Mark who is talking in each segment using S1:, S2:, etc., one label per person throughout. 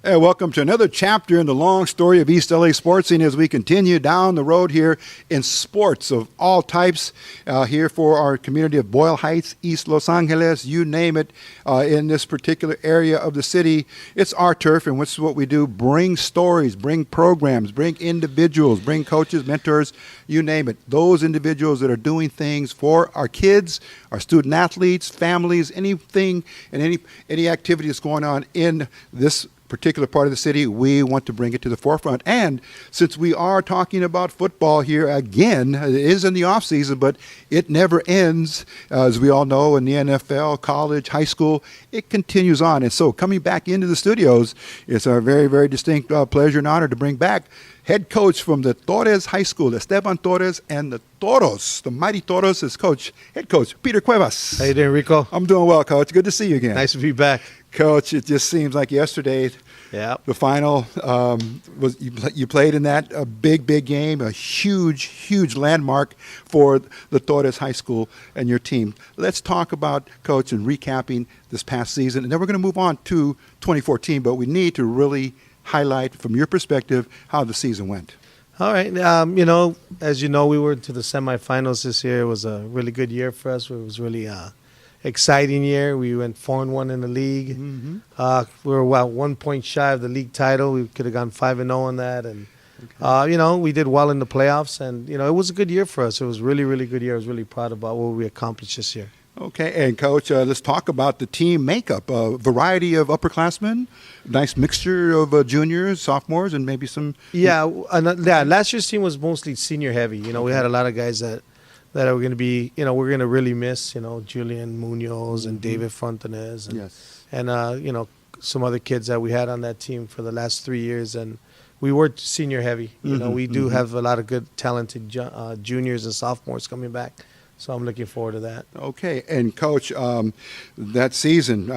S1: Hey, welcome to another chapter in the long story of East L.A. sports scene as we continue down the road here in sports of all types here for our community of Boyle Heights, East Los Angeles, you name it, in this particular area of the city. It's our turf, and this is what we do. Bring stories, bring programs, bring individuals, bring coaches, mentors, you name it. Those individuals that are doing things for our kids, our student athletes, families, anything and any activity that's going on in this particular part of the city, we want to bring it to the forefront. And since we are talking about football here again, it is in the off season, but it never ends. As we all know, in the NFL, college, high school, it continues on. And so coming back into the studios, it's our very, very distinct pleasure and honor to bring back head coach from the Torres High School, Esteban Torres, and the Toros, the mighty Toros, is head coach Peter Cuevas.
S2: How you doing, Rico?
S1: I'm doing well, Coach. Good to see you again.
S2: Nice to be back.
S1: Coach, it just seems like yesterday, the final was you played in that big game, a huge landmark for the Torres High School and your team. Let's talk about, Coach, and recapping this past season, and then we're going to move on to 2014. But we need to really highlight, from your perspective, how the season went.
S2: All right. As you know, we were to the semifinals this year. It was a really good year for us. It was really exciting year. We went 4-1 in the league. Mm-hmm. We were about 1 point shy of the league title. We could have gone 5-0 on that, and we did well in the playoffs. And it was a good year for us. It was really, really good year. I was really proud about what we accomplished this year.
S1: Okay, and Coach, let's talk about the team makeup. A variety of upperclassmen, nice mixture of juniors, sophomores, and maybe some.
S2: Last year's team was mostly senior heavy. We had a lot of guys that are going to be, we're going to really miss, Julian Munoz and David Frontanez and some other kids that we had on that team for the last 3 years. And we were senior heavy. We do have a lot of good, talented juniors and sophomores coming back. So I'm looking forward to that.
S1: Okay. And, Coach, that season,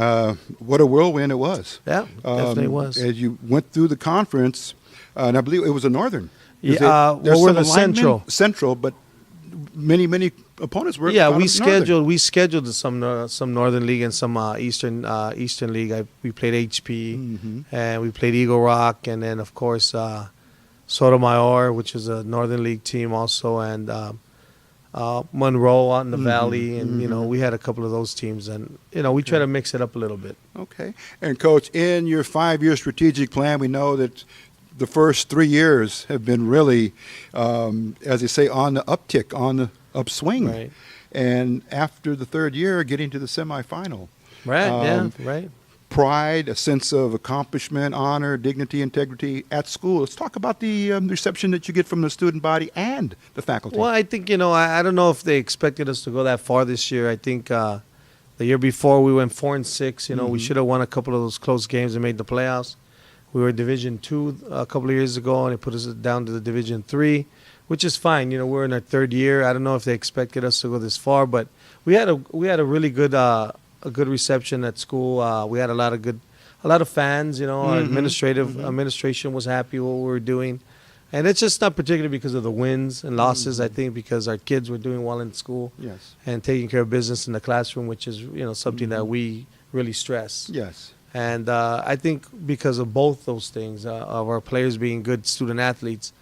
S1: what a whirlwind it was.
S2: Yeah, definitely was.
S1: As you went through the conference, and I believe it was a Northern.
S2: We're the Central.
S1: Central, but many opponents were.
S2: Yeah, we scheduled some Northern League and some Eastern League. We played HP, and we played Eagle Rock, and then, of course, Sotomayor, which is a Northern League team also, and Monroe out in the Valley, and we had a couple of those teams, and we try to mix it up a little bit.
S1: Okay. And Coach, in your 5-year strategic plan, we know that the first 3 years have been really, as they say, on the uptick, on the upswing.
S2: Right.
S1: And after the third year, getting to the semifinal.
S2: Right. Right.
S1: Pride, a sense of accomplishment, honor, dignity, integrity at school. Let's talk about the reception that you get from the student body and the faculty.
S2: Well, I think, I don't know if they expected us to go that far this year. I think the year before we went 4-6. We should have won a couple of those close games and made the playoffs. We were Division II a couple of years ago, and it put us down to the Division III, which is fine. We're in our third year. I don't know if they expected us to go this far, but we had a really good a good reception at school. We had a lot of fans. Our administration was happy with what we were doing, and it's just not particularly because of the wins and losses. I think because our kids were doing well in school, and taking care of business in the classroom, which is something that we really stress.
S1: Yes.
S2: And I think because of both those things, of our players being good student athletes,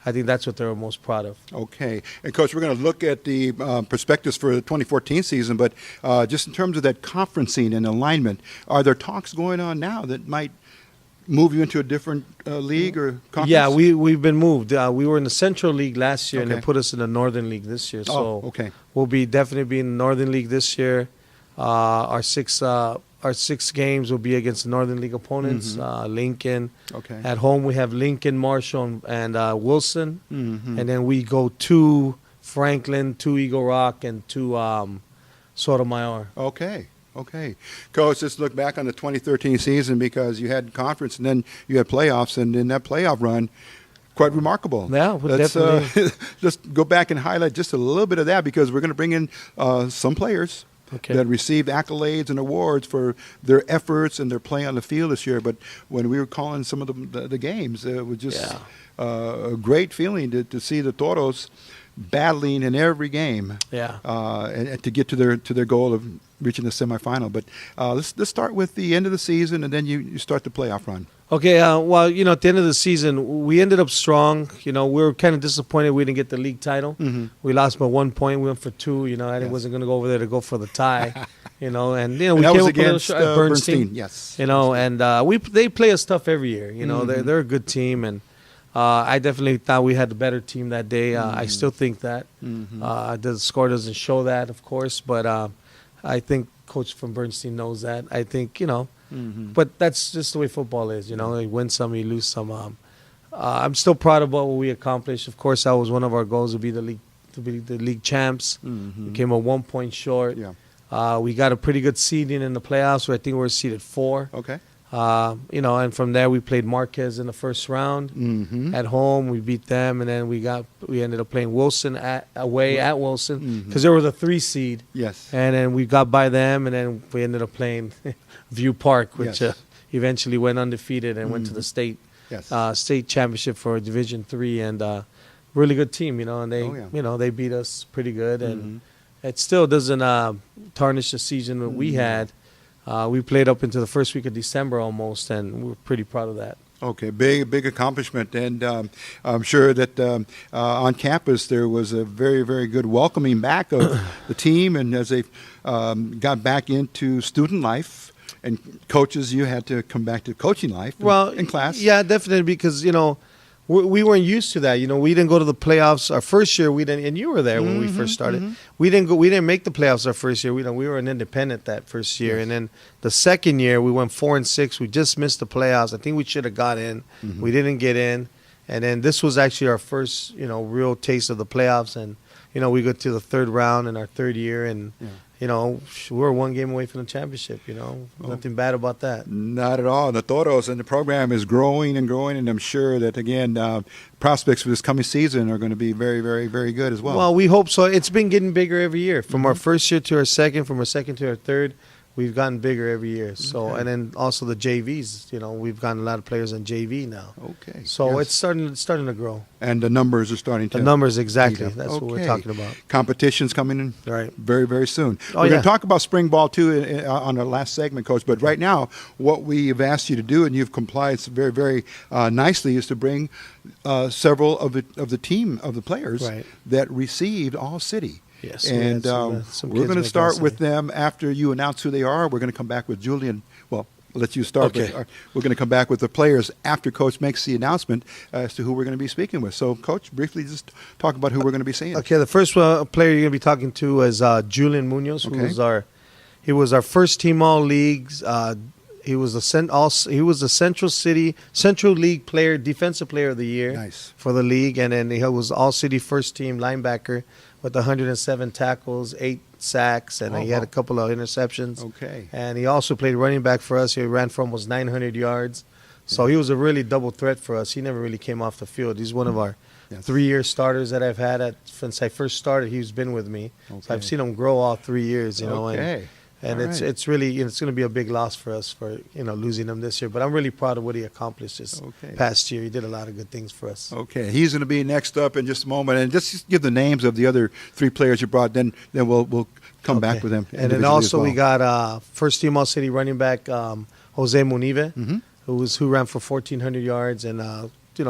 S2: I think that's what they're most proud of.
S1: Okay. And, Coach, we're going to look at the perspectives for the 2014 season, but just in terms of that conferencing and alignment, are there talks going on now that might move you into a different league or conference?
S2: Yeah, we've been moved. We were in the Central League last year, and they put us in the Northern League this year. So we'll definitely be in the Northern League this year. Our six games will be against the Northern League opponents. Lincoln. Okay. At home we have Lincoln, Marshall, and Wilson. And then we go to Franklin, to Eagle Rock, and to Sotomayor.
S1: Okay. Coach, let's look back on the 2013 season because you had conference and then you had playoffs, and in that playoff run, quite remarkable.
S2: Yeah, definitely.
S1: Let's go back and highlight just a little bit of that because we're going to bring in some players that received accolades and awards for their efforts and their play on the field this year. But when we were calling some of the games, it was just a great feeling to see the Toros battling in every game.
S2: Yeah.
S1: And to get to their goal of reaching the semifinal. But let's start with the end of the season, and then you start the playoff run.
S2: Okay, well, at the end of the season, we ended up strong. We were kind of disappointed we didn't get the league title.
S1: Mm-hmm.
S2: We lost by 1 point. We went for 2. I wasn't going to go over there to go for the tie. We
S1: And
S2: came
S1: that was
S2: up
S1: against
S2: with a little
S1: Bernstein. Yes.
S2: And they play us tough every year. They're a good team, and I definitely thought we had the better team that day. I still think that. The score doesn't show that, of course, but I think Coach from Bernstein knows that. I think but that's just the way football is. You win some, you lose some. I'm still proud of what we accomplished. Of course, that was one of our goals to be the league champs. We came a 1 point short.
S1: Yeah.
S2: We got a pretty good seeding in the playoffs. I think we were seeded 4.
S1: Okay.
S2: And from there we played Marquez in the first round at home. We beat them, and then we ended up playing Wilson away at Wilson because they were the 3 seed.
S1: Yes.
S2: And then we got by them, and then we ended up playing View Park, which eventually went undefeated and went to the state championship for Division 3, and really good team, and they they beat us pretty good, and it still doesn't tarnish the season that we had. We played up into the first week of December almost, and we're pretty proud of that.
S1: Okay, big accomplishment, and I'm sure that on campus there was a very, very good welcoming back of the team, and as they got back into student life and coaches, you had to come back to coaching life. In class.
S2: Yeah, definitely, because we weren't used to that. We didn't go to the playoffs our first year. We didn't, and you were there when we first started. We didn't make the playoffs our first year. We were an independent that first year, and then the second year we went 4-6. We just missed the playoffs. I think we should have got in. We didn't get in, and then this was actually our first real taste of the playoffs, and we got to the third round in our third year, and we're 1 game away from the championship. Nothing bad about that.
S1: Not at all. The Toros and the program is growing and growing, and I'm sure that, again, prospects for this coming season are going to be very, very, very good as well.
S2: Well, we hope so. It's been getting bigger every year. From our first year to our second, from our second to our third, we've gotten bigger every year. So, and then also the JVs. We've gotten a lot of players on JV now.
S1: Okay.
S2: So it's starting to grow.
S1: And the numbers are starting to.
S2: The numbers, exactly.
S1: That's
S2: what we're talking about.
S1: Competition's coming in very, very soon. We're going to talk about spring ball, too, on the last segment, Coach. But right now, what we've asked you to do, and you've complied very, very nicely, is to bring several of the team, of the players that received All-City.
S2: Yes,
S1: and we're going to start with them after you announce who they are. We're going to come back with Julian. Well, I'll let you start.
S2: Okay.
S1: But we're going to come back with the players after Coach makes the announcement as to who we're going to be speaking with. So, Coach, briefly just talk about who we're going to be seeing.
S2: Okay, the first player you're going to be talking to is Julian Munoz, who was our first team All-Leagues. He was the Central League player, defensive player of the year for the league, and then he was All-City first team linebacker with 107 tackles, 8 sacks, and he had a couple of interceptions.
S1: Okay.
S2: And he also played running back for us. He ran for almost 900 yards. So he was a really double threat for us. He never really came off the field. He's one of our 3-year starters that I've had since I first started. He's been with me. Okay. So I've seen him grow all 3 years, And it's really it's going to be a big loss for us for losing him this year. But I'm really proud of what he accomplished this past year. He did a lot of good things for us. Okay,
S1: he's going to be next up in just a moment, and just give the names of the other 3 players you brought. Then we'll come back with them.
S2: And then also we got first team All-City running back Jose Munive, who ran for 1,400 yards and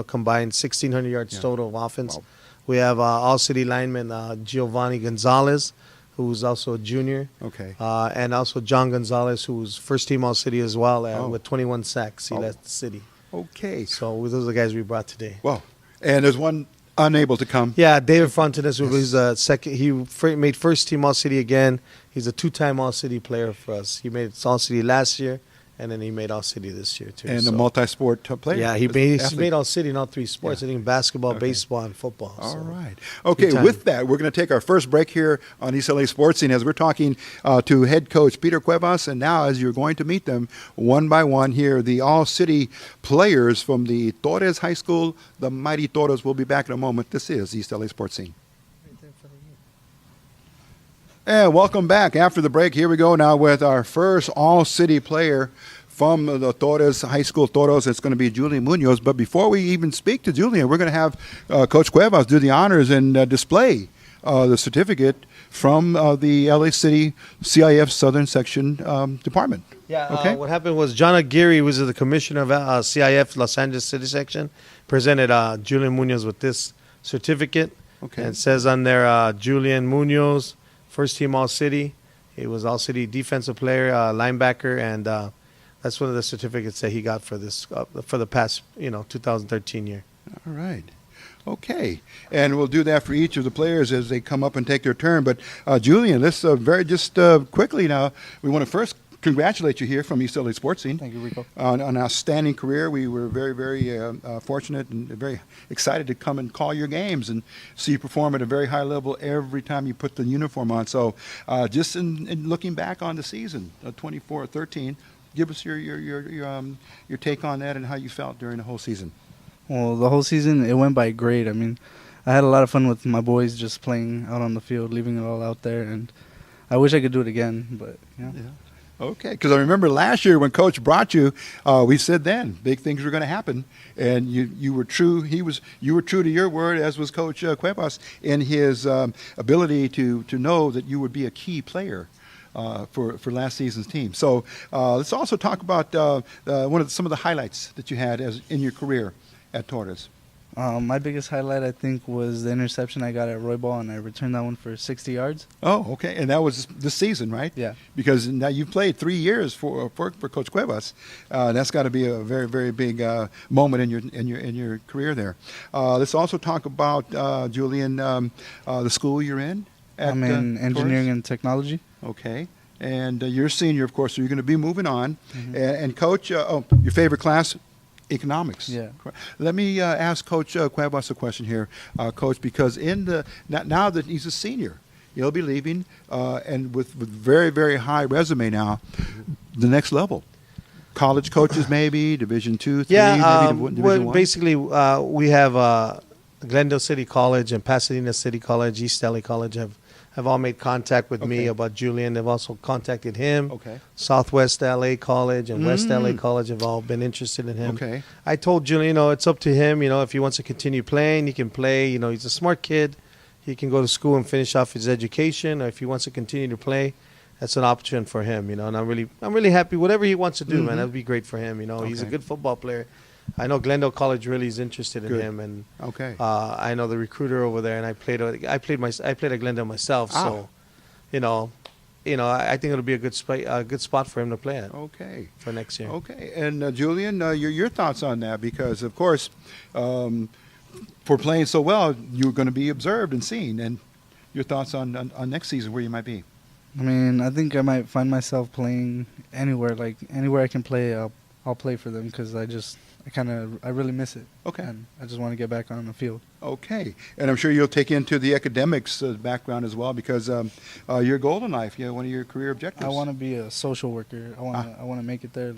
S2: combined 1,600 yards total of offense. Wow. We have All-City lineman Giovanni Gonzalez, who's also a junior. Okay. And also John Gonzalez, who's first team All-City as well, with 21 sacks. He led the city. Okay. So those are the guys we brought today.
S1: Well, and there's one unable to come.
S2: Yeah, David Frontanez, who was second. He made first team All-City again. He's a 2-time All-City player for us. He made All-City last year, and then he made All-City this year, too.
S1: And a multi-sport player.
S2: Yeah, he made All-City in all 3 sports. I think basketball, baseball, and football.
S1: All right. Okay, with that, we're going to take our first break here on East L.A. Sports Scene as we're talking to head coach Peter Cuevas. And now, as you're going to meet them one by one here, the All-City players from the Torres High School, the Mighty Toros. We'll be back in a moment. This is East L.A. Sports Scene. And welcome back after the break. Here we go now with our first All-City player from the Torres High School Toros. It's going to be Julian Munoz. But before we even speak to Julian, we're going to have Coach Cuevas do the honors and display the certificate from the LA City CIF Southern Section Department.
S2: Yeah,
S1: Okay.
S2: what happened was John Aguirre, who was the commissioner of CIF Los Angeles City Section, presented Julian Munoz with this certificate.
S1: Okay.
S2: And it says on there, Julian Munoz, first team All-City. He was All-City defensive player, linebacker, and that's one of the certificates that he got for this for the past 2013 year.
S1: All right. Okay. And we'll do that for each of the players as they come up and take their turn. But Julian, let's quickly now, we want to first congratulate you here from East L.A. Sports Scene.
S3: Thank you, Rico.
S1: On an outstanding career. We were very, very fortunate and very excited to come and call your games and see you perform at a very high level every time you put the uniform on. So just in looking back on the season, 24-13, give us your take on that and how you felt during the whole season.
S3: Well, the whole season, it went by great. I mean, I had a lot of fun with my boys just playing out on the field, leaving it all out there, and I wish I could do it again, but yeah.
S1: Okay, because I remember last year when Coach brought you, we said then big things were going to happen, and you were true. You were true to your word, as was Coach Cuevas in his ability to know that you would be a key player for last season's team. So let's also talk about some of the highlights that you had in your career at Torres.
S3: My biggest highlight, I think, was the interception I got at Roy Ball, and I returned that one for 60 yards.
S1: Oh, okay, and that was this season, right?
S3: Yeah.
S1: Because now you've played 3 years for Coach Cuevas. That's got to be a very, very big moment in your career there. Let's also talk about Julian, the school you're in.
S3: I'm in engineering
S1: Torres?
S3: and technology.
S1: Okay, and you're a senior, of course, so you're going to be moving on.
S3: Mm-hmm.
S1: And Coach, your favorite class. Economics.
S3: Yeah.
S1: Let me ask Coach Cuevas a question here, Coach, because now that he's a senior, he'll be leaving, and with very, very high resume now, the next level. College coaches, maybe Division II, III, maybe Division I.
S2: Basically, we have Glendale City College and Pasadena City College, East L.A. College have all made contact with me about Julian. They've also contacted him.
S1: Okay.
S2: Southwest L.A. College and West L.A. College have all been interested in him.
S1: Okay.
S2: I told Julian, it's up to him. If he wants to continue playing, he can play. He's a smart kid. He can go to school and finish off his education. Or if he wants to continue to play, that's an option for him. And I'm really happy. Whatever he wants to do, man, that would be great for him. He's a good football player. I know Glendale College really is interested in him, and I know the recruiter over there, and I played at Glendale myself, so I think it'll be a good spot for him to play at.
S1: Okay.
S2: For next year.
S1: Okay, and Julian, your thoughts on that? Because of course, for playing so well, you're going to be observed and seen, and your thoughts on next season, where you might be.
S3: I mean, I think I might find myself playing anywhere. Like anywhere I can play, I'll play for them because I really miss it.
S1: Okay.
S3: And I just want to get back on the field.
S1: Okay. And I'm sure you'll take into the academics background as well because your goal in life, one of your career objectives.
S3: I want to be a social worker. I want to make it there.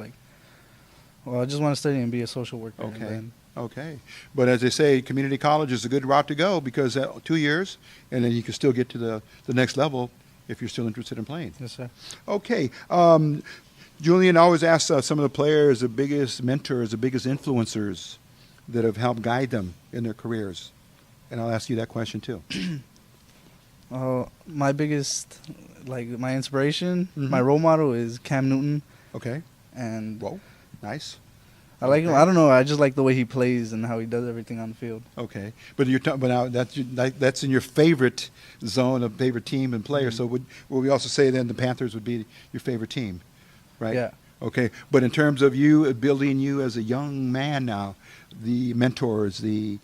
S3: I just want to study and be a social worker.
S1: Okay. Okay. But as they say, community college is a good route to go because 2 years, and then you can still get to the next level if you're still interested in playing.
S3: Yes, sir.
S1: Okay. Julian, I always ask some of the players, the biggest mentors, the biggest influencers that have helped guide them in their careers. And I'll ask you that question too.
S3: My biggest, my inspiration, my role model is Cam Newton.
S1: Okay.
S3: And
S1: whoa, nice.
S3: I like him. I don't know. I just like the way he plays and how he does everything on the field.
S1: Okay, but now that's in your favorite zone of favorite team and player. So would we also say then the Panthers would be your favorite team? Right?
S3: Yeah.
S1: Okay. But in terms of you building you as a young man now, the mentors, the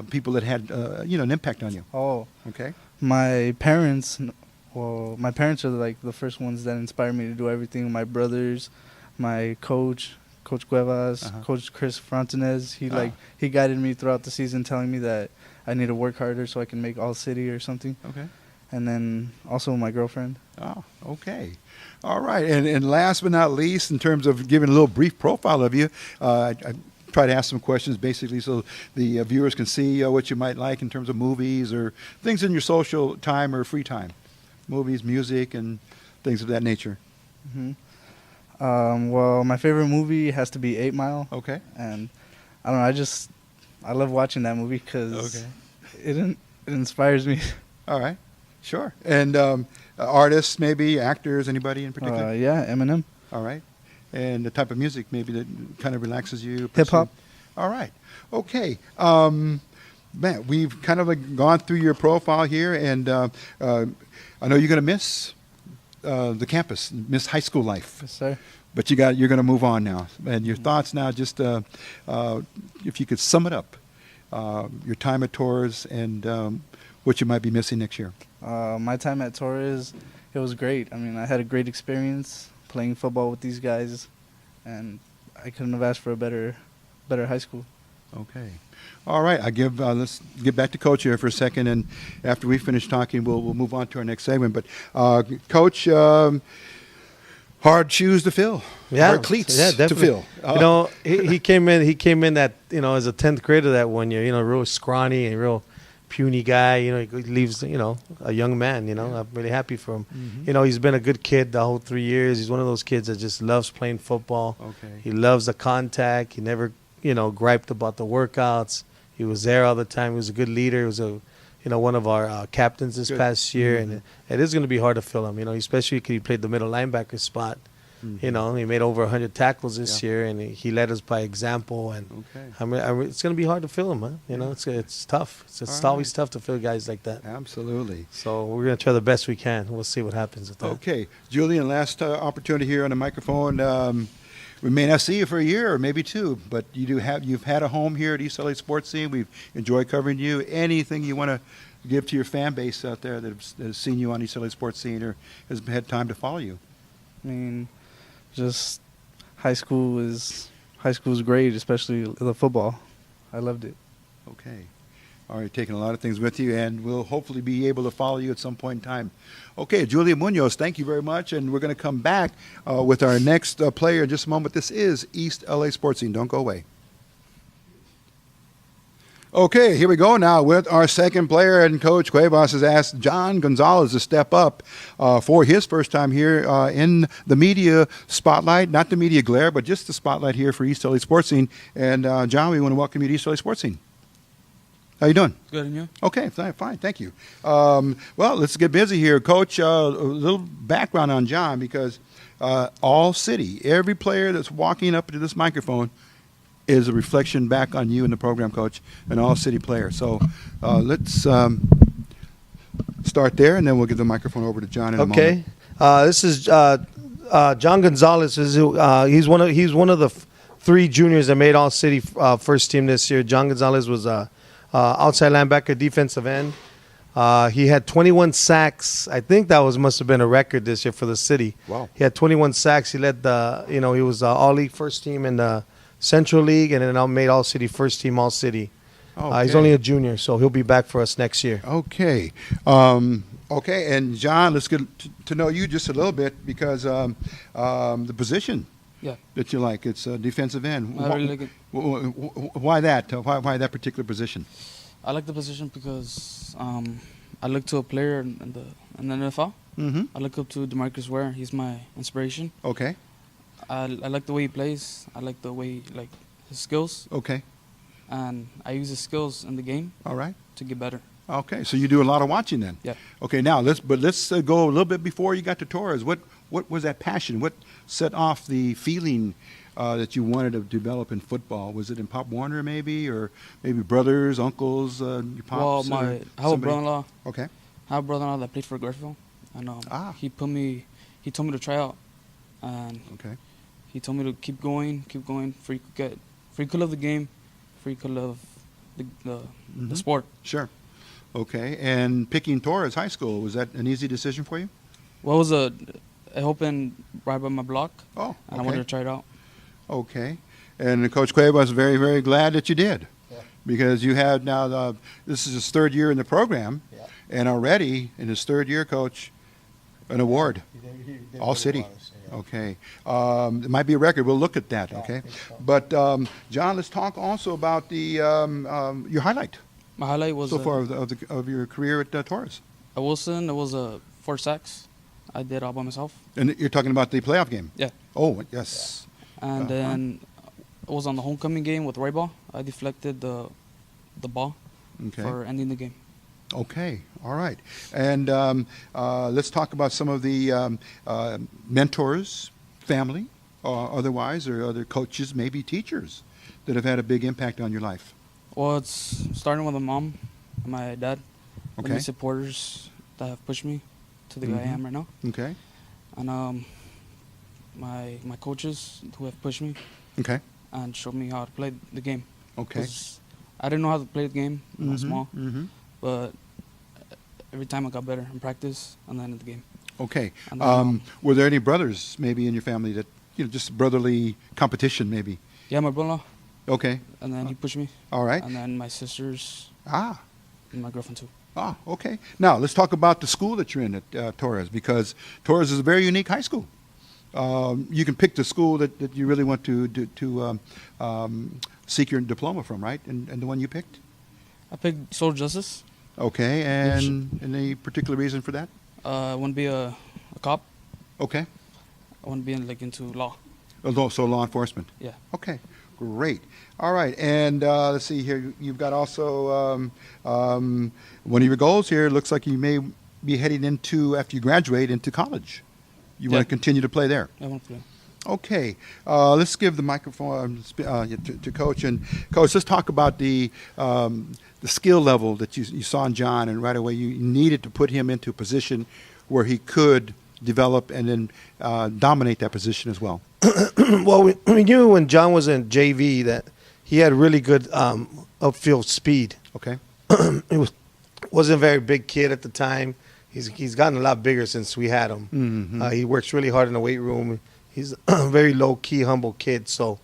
S1: people that had an impact on you.
S3: Oh.
S1: Okay.
S3: My parents are the first ones that inspired me to do everything. My brothers, my Coach Cuevas, Coach Chris Frontanez. He guided me throughout the season, telling me that I need to work harder so I can make All-City or something.
S1: Okay.
S3: And then also my girlfriend.
S1: Oh, okay. All right. And last but not least, in terms of giving a little brief profile of you, I try to ask some questions basically so the viewers can see what you might like in terms of movies or things in your social time or free time. Movies, music, and things of that nature.
S3: Mm-hmm. Well, my favorite movie has to be 8 Mile.
S1: Okay.
S3: And I don't know, I love watching that movie because
S1: Okay.
S3: it inspires me.
S1: All right. Sure. And artists, maybe actors, anybody in particular?
S3: Yeah, Eminem.
S1: All right. And the type of music maybe that kind of relaxes you?
S3: Hip hop.
S1: All right. Okay. Man, we've kind of gone through your profile here, and I know you're going to miss the campus, miss high school life.
S3: Yes, sir.
S1: But you're going to move on now. And your thoughts now, just if you could sum it up, your time at Torres and what you might be missing next year.
S3: My time at Torres, it was great. I mean, I had a great experience playing football with these guys, and I couldn't have asked for a better high school.
S1: Okay. All right. Let's get back to Coach here for a second, and after we finish talking, we'll move on to our next segment. But Coach, hard shoes to fill.
S2: Yeah,
S1: hard cleats
S2: yeah,
S1: to
S2: definitely.
S1: fill.
S2: He came in that as a 10th grader that one year. Real scrawny and real puny guy. He leaves a young man. I'm really happy for him.
S1: Mm-hmm.
S2: He's been a good kid the whole 3 years. He's one of those kids that just loves playing football.
S1: Okay.
S2: He loves the contact. He never griped about the workouts. He was there all the time. He was a good leader. He was one of our captains this past year, and it is going to be hard to fill him. Especially because he played the middle linebacker spot.
S1: Mm-hmm.
S2: He made over 100 tackles this year, and he led us by example. And it's going to be hard to fill him, huh? It's tough. It's always tough to fill guys like that.
S1: Absolutely.
S2: So we're going to try the best we can. We'll see what happens with that.
S1: Okay, Julian, last opportunity here on the microphone. We may not see you for a year or maybe two, but you've had a home here at East L.A. Sports Scene. We've enjoyed covering you. Anything you want to give to your fan base out there that has seen you on East L.A. Sports Scene or has had time to follow you?
S3: I mean, just high school is great, especially the football. I loved it.
S1: Okay. All right, taking a lot of things with you, and we'll hopefully be able to follow you at some point in time. Okay, Julian Munoz, thank you very much, and we're going to come back with our next player in just a moment. This is East L.A. Sports Scene. Don't go away. Okay, here we go now with our second player, and Coach Cuevas has asked John Gonzalez to step up for his first time here in the media spotlight, not the media glare, but just the spotlight here for East L.A. Sports Scene. And John, we want to welcome you to East L.A. Sports Scene. How you doing?
S4: Good, and you?
S1: Okay, fine, thank you. Well, let's get busy here. Coach, a little background on John, because all city, every player that's walking up to this microphone is a reflection back on you in the program, Coach, an all city player. So let's start there, and then we'll give the microphone over to John in a moment.
S2: This is John Gonzalez. He's one of the three juniors that made all city first team this year. John Gonzalez was outside linebacker, defensive end. He had 21 sacks. I think that must have been a record this year for the city.
S1: Wow.
S2: He had 21 sacks. He led he was all-league first team in the Central League, and then made all-city first team all-city.
S1: Okay.
S2: He's only a junior, so he'll be back for us next year.
S1: Okay. Okay, and John, let's get to know you just a little bit, because the position that you like, it's defensive end.
S4: I really like it.
S1: Why that? Why that particular position?
S4: I like the position because I look to a player in the NFL.
S1: Mm-hmm.
S4: I look up to DeMarcus Ware. He's my inspiration.
S1: Okay.
S4: I like the way he plays. I like the way his skills.
S1: Okay.
S4: And I use his skills in the game.
S1: All right.
S4: To get better.
S1: Okay, so you do a lot of watching then.
S4: Yeah.
S1: Okay, now let's go a little bit before you got to Torres. What was that passion? What set off the feeling that you wanted to develop in football? Was it in Pop Warner maybe, or maybe brothers, uncles, your pops?
S4: Well, I have a brother-in-law.
S1: Okay.
S4: I have a brother-in-law that played for Garfield, and he told me to try out, and
S1: okay.
S4: He told me to keep going, for you could love the game, for you could love the sport.
S1: Sure. Okay, and picking Torres High School, was that an easy decision for you?
S4: Well, it opened right by my block.
S1: Oh, okay.
S4: And I wanted to try it out.
S1: Okay, and Coach Cuevas was very, very glad that you did, because you have now this is his third year in the program, and already in his third year, Coach, an award,
S2: He did
S1: all city.
S2: well, so,
S1: Okay, it might be a record. We'll look at that. Okay,
S2: so.
S1: But John, let's talk also about your highlight.
S4: My highlight was
S1: so far of your career at Torres.
S4: At Wilson, it was 4 sacks. I did all by myself.
S1: And you're talking about the playoff game?
S4: Yeah.
S1: Oh, yes.
S4: And then I was on the homecoming game with right ball. I deflected the ball
S1: Okay.
S4: for ending the game.
S1: Okay. All right. And let's talk about some of the mentors, family, otherwise, or other coaches, maybe teachers that have had a big impact on your life.
S4: Well, it's starting with my mom and my dad.
S1: Okay.
S4: And the supporters that have pushed me to the guy I am right now.
S1: Okay.
S4: And my coaches who have pushed me
S1: Okay.
S4: and showed me how to play the game.
S1: Okay.
S4: 'Cause I didn't know how to play the game when I was small,
S1: Mm-hmm.
S4: but every time I got better in practice and then in the game.
S1: Okay.
S4: And then,
S1: Were there any brothers maybe in your family that, just brotherly competition maybe?
S4: Yeah, my brother,
S1: Okay.
S4: and then he pushed me.
S1: All right.
S4: And then my sisters
S1: Ah.
S4: and my girlfriend too.
S1: Ah, okay. Now, let's talk about the school that you're in at Torres, because Torres is a very unique high school. You can pick the school that you really want to seek your diploma from, right? And the one you picked?
S4: I picked social justice.
S1: Okay, and any particular reason for that?
S4: I want to be a cop.
S1: Okay.
S4: I want to be into law.
S1: So law enforcement.
S4: Yeah.
S1: Okay, great. All right, and let's see here. You've got also one of your goals here. Looks like you may be heading into, after you graduate, into college. You want
S4: Yeah.
S1: to continue to play there.
S4: I want to play.
S1: Okay, let's give the microphone to Coach. And Coach, let's talk about the skill level that you saw in John, and right away you needed to put him into a position where he could develop and then dominate that position as well.
S2: Well, we knew when John was in JV that he had really good upfield speed.
S1: Okay.
S2: He wasn't a very big kid at the time. He's gotten a lot bigger since we had him.
S1: Mm-hmm.
S2: He works really hard in the weight room. He's a very low-key, humble kid. So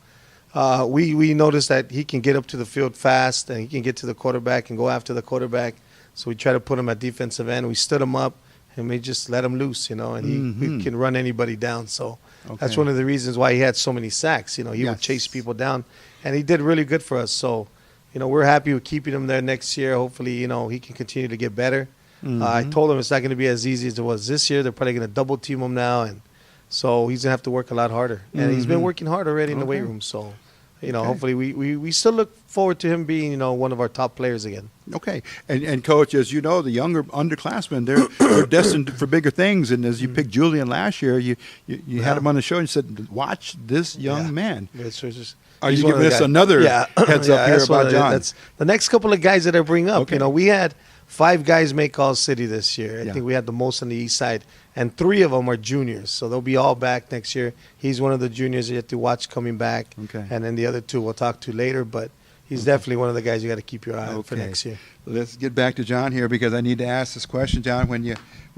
S2: we noticed that he can get up to the field fast, and he can get to the quarterback and go after the quarterback. So we tried to put him at defensive end. We stood him up, and we just let him loose, and he can run anybody down. So that's
S1: Okay.
S2: one of the reasons why he had so many sacks. He
S1: Yes.
S2: would chase people down, and he did really good for us. So, we're happy with keeping him there next year. Hopefully, he can continue to get better. I told him it's not going to be as easy as it was this year. They're probably going to double team him now, and so he's going to have to work a lot harder. And he's been working hard already in the weight
S1: Okay.
S2: room. So, hopefully we still look forward to him being, one of our top players again.
S1: Okay, and Coach, as you know, the younger underclassmen, they're destined for bigger things. And as you picked Julian last year, you had him on the show and you said, "Watch this young man."
S2: It's just-
S1: Are
S2: he's
S1: you
S2: one of
S1: giving
S2: the
S1: us
S2: guys.
S1: another
S2: Yeah.
S1: heads
S2: Yeah,
S1: up here
S2: that's one
S1: about
S2: of the-
S1: John?
S2: That's the next couple of guys that I bring up.
S1: Okay.
S2: We had 5 guys make All-City this year. I
S1: Yeah.
S2: think we had the most on the east side. And 3 of them are juniors. So they'll be all back next year. He's one of the juniors you have to watch coming back.
S1: Okay.
S2: And then the other 2 we'll talk to later. But he's definitely one of the guys you got to keep your eye on for
S1: Okay.
S2: next year.
S1: Let's get back to John here, because I need to ask this question, John. When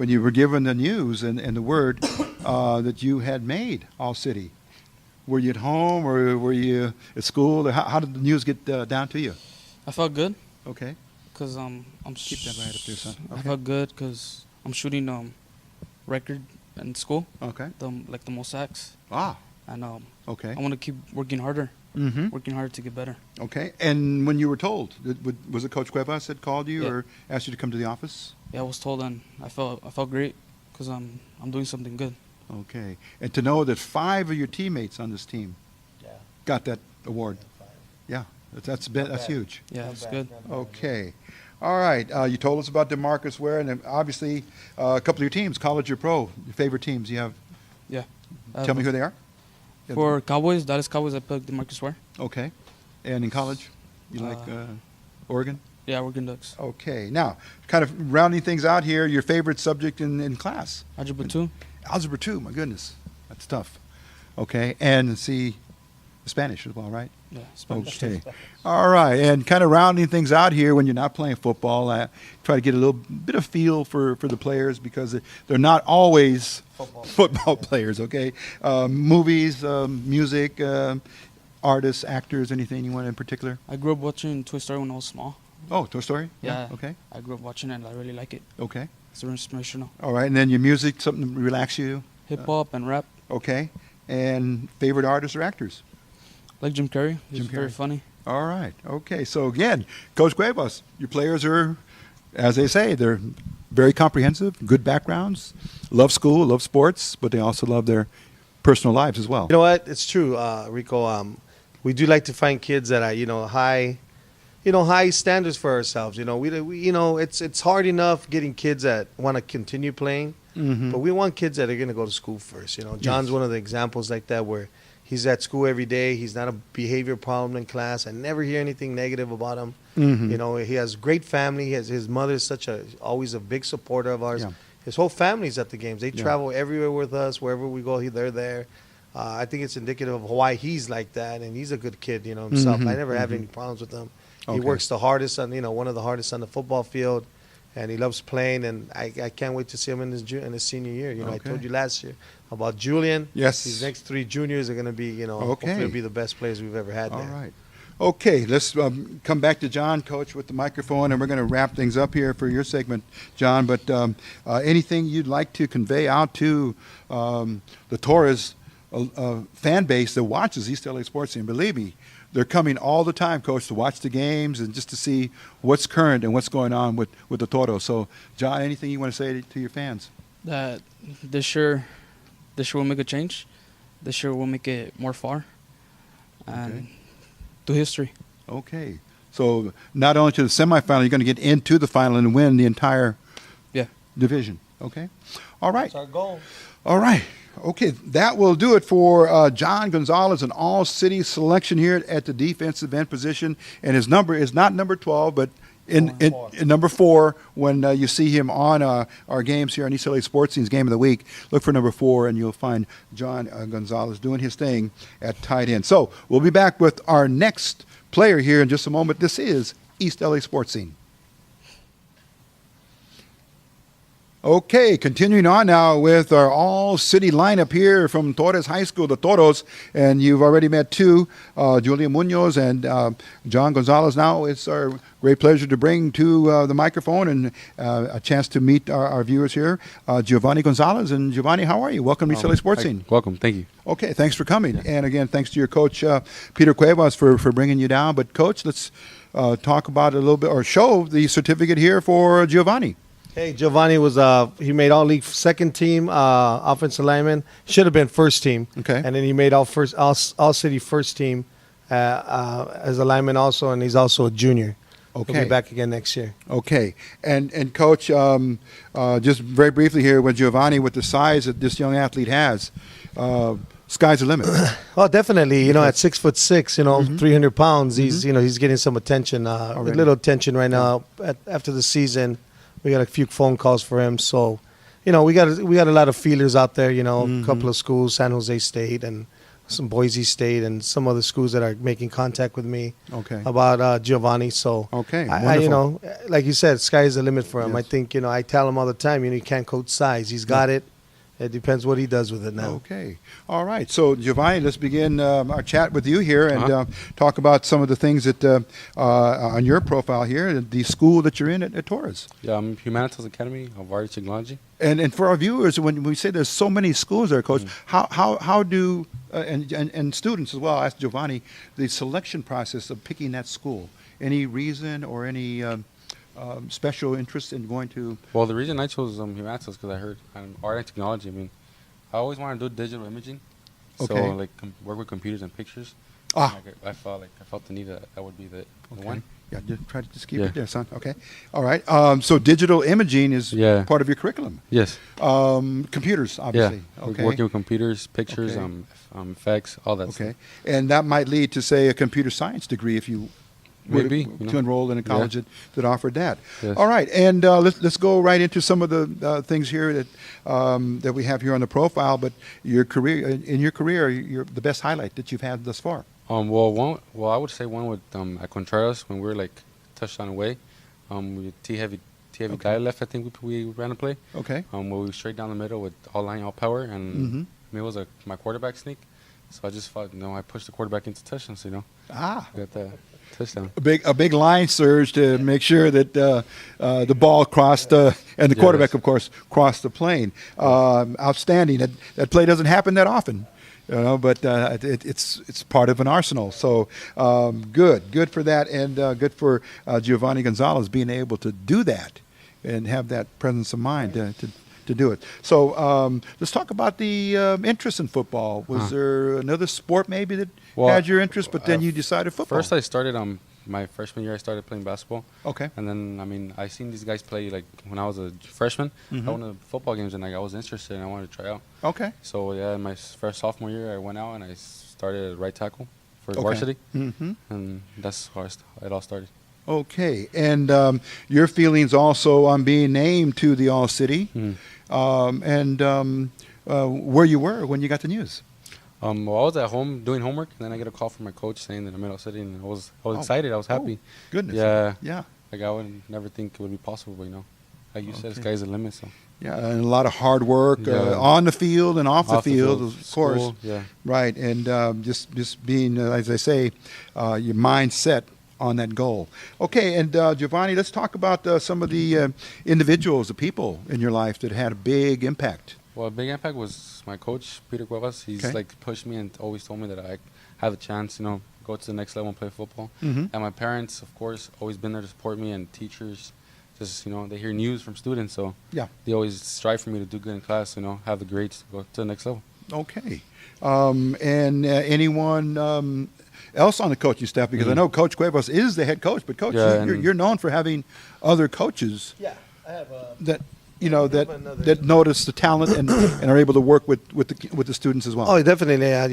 S1: you were given the news and the word that you had made All-City, were you at home or were you at school? Or how did the news get down to you?
S4: I felt good
S1: Okay.
S4: because
S1: Keep that right up there, son.
S4: I
S1: Okay.
S4: felt good because I'm shooting record in school,
S1: Okay.
S4: the most sacks,
S1: Ah.
S4: and
S1: Okay.
S4: I want to keep working harder,
S1: Mm-hmm.
S4: working harder to get better.
S1: Okay. And when you were told, was it Coach Cuevas that called you
S4: Yeah.
S1: or asked you to come to the office?
S4: Yeah, I was told, and I felt great because I'm doing something good.
S1: Okay. And to know that 5 of your teammates on this team got that award. Yeah. That's huge.
S4: Yeah, it's good.
S1: Okay. All right. You told us about DeMarcus Ware, and then obviously a couple of your teams, college or pro, your favorite teams. You have.
S4: Yeah.
S1: Tell me who they are.
S4: For Cowboys, Dallas Cowboys, I picked DeMarcus Ware.
S1: Okay. And in college, you like Oregon?
S4: Yeah, Oregon Ducks.
S1: Okay. Now, kind of rounding things out here, your favorite subject in class?
S4: Algebra 2.
S1: Algebra 2. My goodness, that's tough. Okay. And see, Spanish as well, right?
S4: Yeah, Spanish.
S1: Okay. All right. And kind of rounding things out here, when you're not playing football, try to get a little bit of feel for the players, because they're not always football players, okay? Movies, music, artists, actors, anything you want in particular?
S4: I grew up watching Toy Story when I was small.
S1: Oh, Toy Story?
S4: Yeah.
S1: Okay.
S4: I grew up watching it and I really like it.
S1: Okay.
S4: It's very inspirational.
S1: All right. And then your music, something to relax you?
S4: Hip hop and rap.
S1: Okay. And favorite artists or actors?
S4: Like Jim Carrey. He's
S1: Jim
S4: very
S1: Carrey.
S4: funny.
S1: All right. Okay. So again, Coach Cuevas, your players are, as they say, they're very comprehensive, good backgrounds, love school, love sports, but they also love their personal lives as well.
S2: You know what? It's true, Rico. We do like to find kids that are, high standards for ourselves. It's hard enough getting kids that want to continue playing, but we want kids that are going to go to school first. John's one of the examples like that where he's at school every day. He's not a behavior problem in class. I never hear anything negative about him. He has great family. His mother is always a big supporter of ours.
S1: Yeah.
S2: His whole family's at the games. They travel everywhere with us. Wherever we go, they're there. I think it's indicative of why he's like that, and he's a good kid, himself. I never have any problems with him. He works the hardest one of the hardest on the football field, and he loves playing. And I can't wait to see him in his senior year. I told you last year about Julian.
S1: Yes.
S2: These next 3 juniors are going to be, hopefully be the best players we've ever had there.
S1: All right. Okay, let's come back to John, Coach, with the microphone, and we're going to wrap things up here for your segment, John. But anything you'd like to convey out to the Torres fan base that watches East L.A. sports team? Believe me, they're coming all the time, Coach, to watch the games and just to see what's current and what's going on with the Toros. So, John, anything you want to say to your fans?
S4: That this year will make a change. This year will make it more far. And to history.
S1: Okay. So not only to the semifinal, you're going to get into the final and win the entire division. Okay. All right.
S2: That's our goal.
S1: All right. Okay. That will do it for John Gonzalez, an all-city selection here at the defensive end position. And his number is not number 12, but in number 4 when you see him on our games here on East LA Sports Scene's Game of the Week. Look for number 4, and you'll find John Gonzalez doing his thing at tight end. So we'll be back with our next player here in just a moment. This is East LA Sports Scene. Okay, continuing on now with our all-city lineup here from Torres High School, the Toros, and you've already met 2, Julian Munoz and John Gonzalez. Now it's our great pleasure to bring to the microphone and a chance to meet our viewers here, Giovanni Gonzalez. And Giovanni, how are you? Welcome to East LA Sports Scene.
S5: Welcome, thank you.
S1: Okay, thanks for coming. And again, thanks to your coach, Peter Cuevas, for bringing you down. But Coach, let's talk about it a little bit, or show the certificate here for Giovanni.
S2: Hey, Giovanni was he made all league second team offensive lineman. Should have been first team.
S1: Okay.
S2: And then he made all city first team as a lineman also, and he's also a junior.
S1: Okay.
S2: He'll be back again next year.
S1: Okay. And Coach, just very briefly here with Giovanni, with the size that this young athlete has, sky's the limit.
S2: Oh, definitely. At 6'6", 300 pounds, he's getting some attention. A little attention right now after the season. We got a few phone calls for him, so we got a lot of feelers out there. A couple of schools, San Jose State and some Boise State, and some other schools that are making contact with me.
S1: Okay.
S2: About Giovanni. So
S1: okay,
S2: I like you said, sky is the limit for him.
S1: Yes.
S2: I think I tell him all the time, you can't coach size. He's got it. It depends what he does with it now.
S1: Okay. All right. So, Giovanni, let's begin our chat with you here and talk about some of the things that on your profile here, the school that you're in at Torres.
S5: Yeah, I'm Humanities Academy of Art and Technology.
S1: And for our viewers, when we say there's so many schools there, Coach, how do and students as well, ask Giovanni, the selection process of picking that school? Any reason or any special interest in going to?
S5: Well, the reason I chose Humanities because I heard art and technology. I mean, I always wanted to do digital imaging,
S1: Okay.
S5: so like work with computers and pictures.
S1: Ah.
S5: I felt the need that would be the one.
S1: Yeah, just keep it there, son. Okay. All right. So digital imaging is part of your curriculum.
S5: Yes.
S1: Computers, obviously.
S5: Yeah.
S1: Okay.
S5: Working with computers, pictures, effects, all that stuff.
S1: Okay. And that might lead to, say, a computer science degree if you
S5: Maybe,
S1: to enroll in a college that offered that.
S5: Yes.
S1: All right, and let's go right into some of the things here that we have here on the profile. But your career, the best highlight that you've had thus far.
S5: I would say one with at Contreras when we were like touchdown away. T heavy guy left. I think we ran a play.
S1: Okay.
S5: Where we straight down the middle with all line, all power, and it was my quarterback sneak. So I just thought, I pushed the quarterback into touchdown. So got the touchdown. A big line surge to make sure that the ball crossed and the quarterback, of course, crossed the plane. Outstanding. That play doesn't happen that often. But it's part of an arsenal. So good for that, and good for Giovanni Gonzalez being able to do that
S1: and have that presence of mind to do it. So let's talk about the interest in football. Was there another sport maybe that had your interest, but then you decided football?
S5: First, I started my freshman year. I started playing basketball.
S1: Okay.
S5: And then, I mean, I seen these guys play like when I was a freshman. I went to football games and like I was interested and I wanted to try out.
S1: Okay.
S5: So yeah, in my first sophomore year, I went out and I started at right tackle for varsity, and that's how it all started.
S1: Okay, and your feelings also on being named to the All City, and where you were when you got the news.
S5: Well, I was at home doing homework, and then I get a call from my coach saying that I'm in Middle City, and I was excited. I was happy.
S1: Goodness.
S5: Yeah. Like I would never think it would be possible, but like you said, sky's the limit. So.
S1: Yeah, and a lot of hard work on the field and off the field, of course.
S5: School, yeah.
S1: Right, and just being, as I say, your mindset on that goal. Okay, and Giovanni, let's talk about some of the individuals, the people in your life that had a big impact.
S5: Well, a big impact was my coach, Peter Cuevas. He's like pushed me and always told me that I have a chance, go to the next level and play football. And my parents, of course, always been there to support me, and teachers, just, they hear news from students, so they always strive for me to do good in class, have the grades to go to the next level.
S1: Okay. And anyone else on the coaching staff? Because I know Coach Cuevas is the head coach, but Coach, you're known for having other coaches
S2: I have
S1: that that notice the talent and are able to work with the students as well.
S2: Oh, definitely. I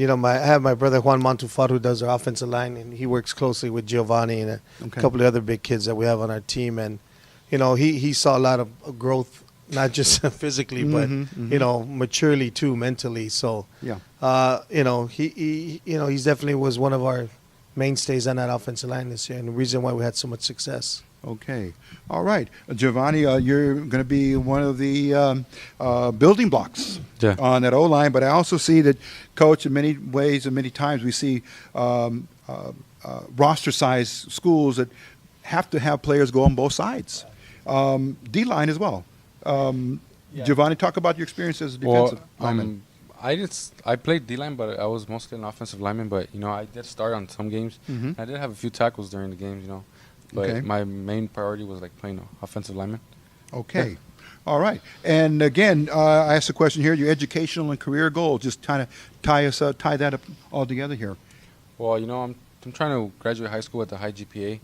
S2: have my brother Juan Montufar, who does our offensive line, and he works closely with Giovanni and a couple of other big kids that we have on our team. And he saw a lot of growth, not just physically, but maturely too, mentally. So he's definitely was one of our mainstays on that offensive line this year, and the reason why we had so much success.
S1: Okay. All right. Giovanni, you're going to be one of the building blocks on that O-line, but I also see that, Coach, in many ways and many times we see roster-size schools that have to have players go on both sides. D-line as well. Giovanni, talk about your experience as a defensive lineman.
S5: I played D-line, but I was mostly an offensive lineman, but, I did start on some games. I did have a few tackles during the games, But my main priority was like playing offensive lineman. Okay.
S1: All right. And again, I asked a question here, your educational and career goals, just kind of tie that up all together here.
S5: Well, I'm trying to graduate high school with a high GPA,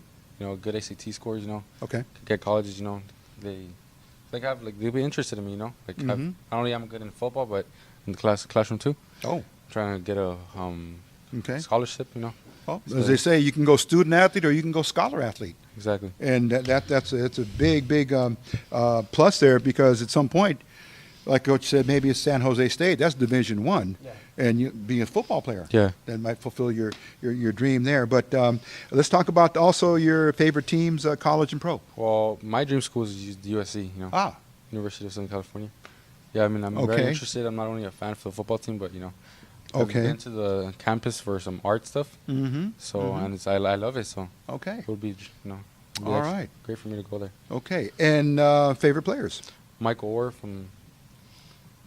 S5: good ACT scores,
S1: Okay.
S5: Get colleges, they'll be interested in me, Like not only am I good in football, but in the classroom too.
S1: Oh.
S5: Trying to get a scholarship,
S1: Well, as they say, you can go student athlete or you can go scholar athlete.
S5: Exactly.
S1: And that's a big plus there, because at some point, like Coach said, maybe it's San Jose State. That's Division I, and you being a football player, that might fulfill your dream there. But let's talk about also your favorite teams, college and pro.
S5: Well, my dream school is the USC. University of Southern California. Yeah, I mean, I'm very interested. I'm not only a fan for the football team, but I've been to the campus for some art stuff. So and I love it. So it would be
S1: all right,
S5: great for me to go there.
S1: Okay, and favorite players?
S5: Michael Orr from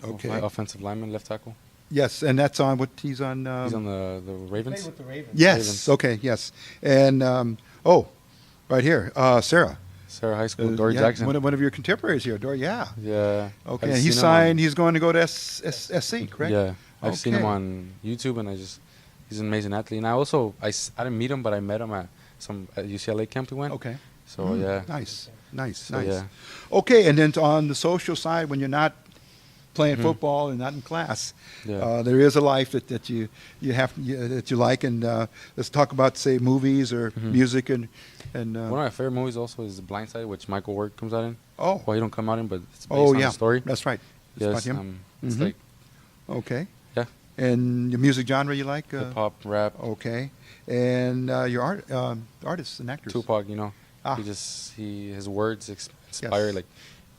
S5: offensive lineman, left tackle.
S1: Yes, and that's on what he's on.
S5: He's on the Ravens.
S2: With the Ravens.
S1: Yes.
S5: Ravens.
S1: Okay. Yes. And right here, Sarah
S5: High School, Dory Jackson.
S1: One of your contemporaries here, Dory. Yeah.
S5: Yeah.
S1: Okay. And he signed. He's going to go to SC, correct?
S5: Yeah. I've seen him on YouTube, and he's an amazing athlete. And I didn't meet him, but I met him at some UCLA camp we went.
S1: Okay.
S5: So yeah.
S1: Nice.
S5: So, yeah.
S1: Okay, and then on the social side, when you're not playing football and not in class, there is a life that you like, and let's talk about, say, movies or music and
S5: one of my favorite movies also is The Blind Side, which Michael Ward comes out in.
S1: Oh.
S5: Well, he don't come out in, but it's based on a story.
S1: That's right. It's
S5: Yes.
S1: about him.
S5: It's like
S1: Okay.
S5: Yeah.
S1: And your music genre you like?
S5: hip hop, rap.
S1: Okay. And your artists and actors?
S5: Tupac, his words inspire.
S1: Yes.
S5: Like,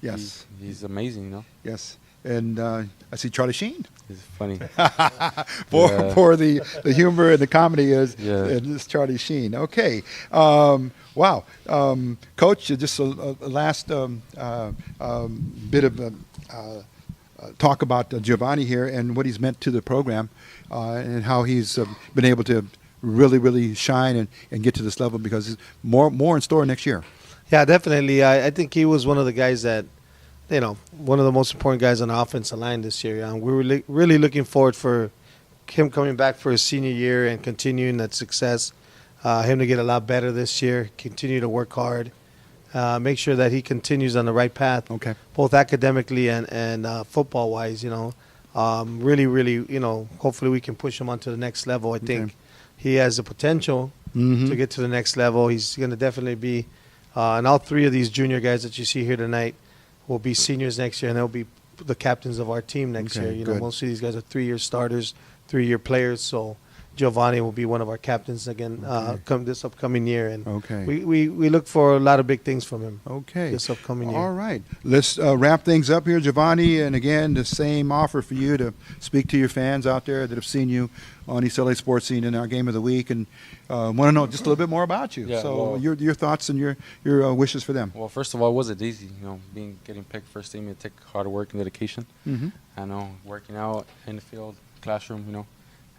S1: Yes.
S5: he's amazing,
S1: Yes. And I see Charlie Sheen.
S5: He's funny.
S1: For the humor and the comedy is Charlie Sheen. Okay. Wow. Coach, just a last bit of talk about Giovanni here and what he's meant to the program and how he's been able to really, really shine and get to this level, because there's more in store next year.
S2: Yeah, definitely. I think he was one of the guys that, one of the most important guys on the offensive line this year. We were really looking forward for him coming back for his senior year and continuing that success. Him to get a lot better this year, continue to work hard, make sure that he continues on the right path, both academically and football-wise, really, hopefully we can push him onto the next level. I think he has the potential to get to the next level. He's going to definitely be, and all three of these junior guys that you see here tonight will be seniors next year, and they'll be the captains of our team next year. Most of these guys are 3-year starters, 3-year players, so Giovanni will be one of our captains again come this upcoming year, and we look for a lot of big things from him this upcoming year.
S1: All right. Let's wrap things up here, Giovanni, and again, the same offer for you to speak to your fans out there that have seen you on East L.A. Sports Scene in our Game of the Week and want to know just a little bit more about you. Your thoughts and your wishes for them.
S5: Well, first of all, it wasn't easy, getting picked first team. It took hard work and dedication. I know, working out in the field, classroom,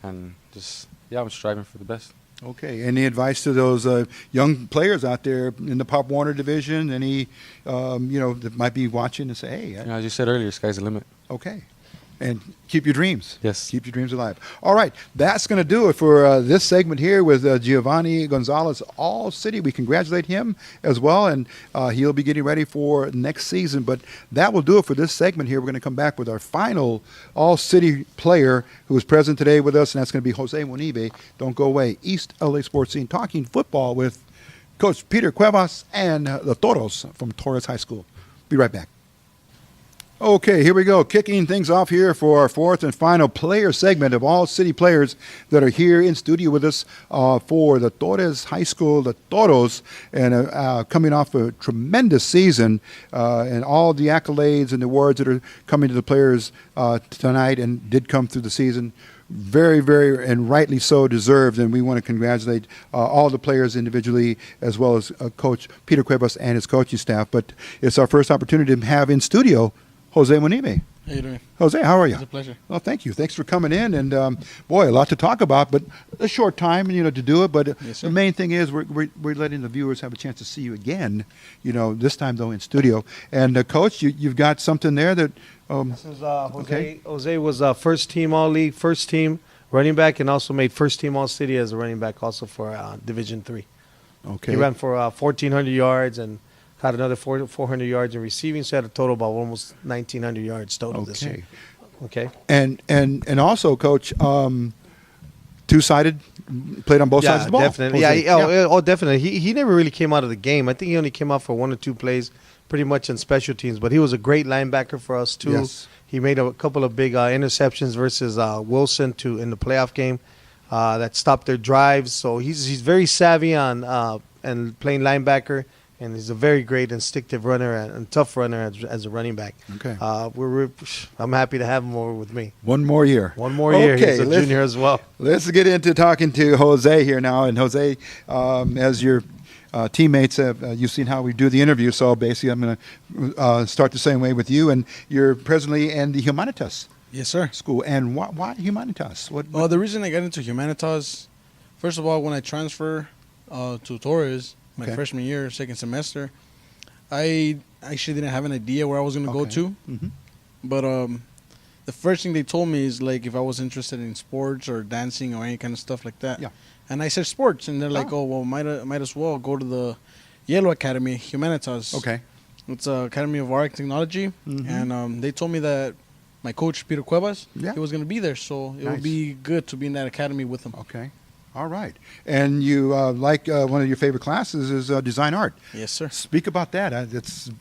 S5: and just, I'm striving for the best.
S1: Okay. Any advice to those young players out there in the Pop Warner division? Any, that might be watching and say, hey.
S5: As you said earlier, sky's the limit.
S1: Okay. And keep your dreams.
S5: Yes.
S1: Keep your dreams alive. All right. That's going to do it for this segment here with Giovanni Gonzalez, All City. We congratulate him as well, and he'll be getting ready for next season. But that will do it for this segment here. We're going to come back with our final All City player who is present today with us, and that's going to be Jose Munive. Don't go away. East L.A. Sports Scene, talking football with Coach Peter Cuevas and the Toros from Torres High School. Be right back. Okay, here we go. Kicking things off here for our fourth and final player segment of all city players that are here in studio with us for the Torres High School, the Toros, and coming off a tremendous season and all the accolades and awards that are coming to the players tonight and did come through the season. Very, very, and rightly so deserved, and we want to congratulate all the players individually as well as Coach Peter Cuevas and his coaching staff. But it's our first opportunity to have in studio Jose Munive.
S6: How you doing?
S1: Jose, how are you?
S6: It's a pleasure.
S1: Well, thank you. Thanks for coming in, and boy, a lot to talk about, but a short time, to do it. But
S6: yes,
S1: the main thing is we're letting the viewers have a chance to see you again. This time though in studio. And Coach, you've got something there that.
S2: This is Jose. Jose was first team All League, first team running back, and also made first team All City as a running back, also for Division III.
S1: Okay.
S2: He ran for 1,400 yards and had another 400 yards in receiving, so had a total about almost 1,900 yards total this year. Okay.
S1: And also, Coach, two-sided, played on both sides of the ball.
S2: Definitely. Definitely. He never really came out of the game. I think he only came out for 1 or 2 plays, pretty much in special teams. But he was a great linebacker for us too.
S1: Yes.
S2: He made a couple of big interceptions versus Wilson in the playoff game that stopped their drives. So he's very savvy on and playing linebacker. And he's a very great instinctive runner and tough runner as a running back.
S1: Okay.
S2: I'm happy to have him over with me.
S1: One more year.
S2: One more year. He's a junior as well.
S1: Let's get into talking to Jose here now. And Jose, as your teammates, you've seen how we do the interview. So basically, I'm going to start the same way with you. And you're presently in the Humanitas.
S6: Yes, sir.
S1: School. And why Humanitas?
S6: Well, the reason I got into Humanitas, first of all, when I transferred to Torres, my freshman year, second semester, I actually didn't have an idea where I was going to go to.
S1: Mm-hmm.
S6: But the first thing they told me is, like, if I was interested in sports or dancing or any kind of stuff like that.
S1: Yeah.
S6: And I said sports. And they're like, might as well go to the Yellow Academy, Humanitas.
S1: Okay.
S6: It's an Academy of Art and Technology.
S1: Mm-hmm.
S6: And they told me that my coach, Peter Cuevas,
S1: he
S6: was going to be there. So it would be good to be in that academy with him.
S1: Okay. All right. And you one of your favorite classes is design art.
S6: Yes, sir.
S1: Speak about that. It's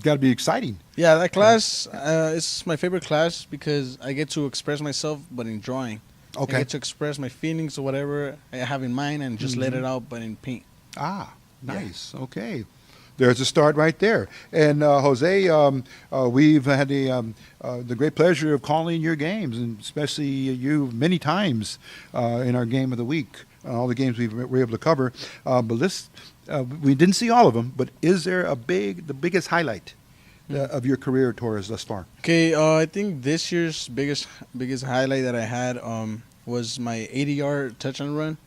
S1: got to be exciting.
S6: Yeah, that class is my favorite class because I get to express myself, but in drawing.
S1: Okay.
S6: I get to express my feelings or whatever I have in mind and just let it out, but in paint.
S1: Ah, nice. Yeah. Okay. There's a start right there. And Jose, we've had the great pleasure of calling your games, and especially you many times in our game of the week, all the games we were able to cover. But we didn't see all of them, but is there the biggest highlight of your career at Torres thus far?
S6: Okay, I think this year's biggest highlight that I had was my 80-yard touchdown run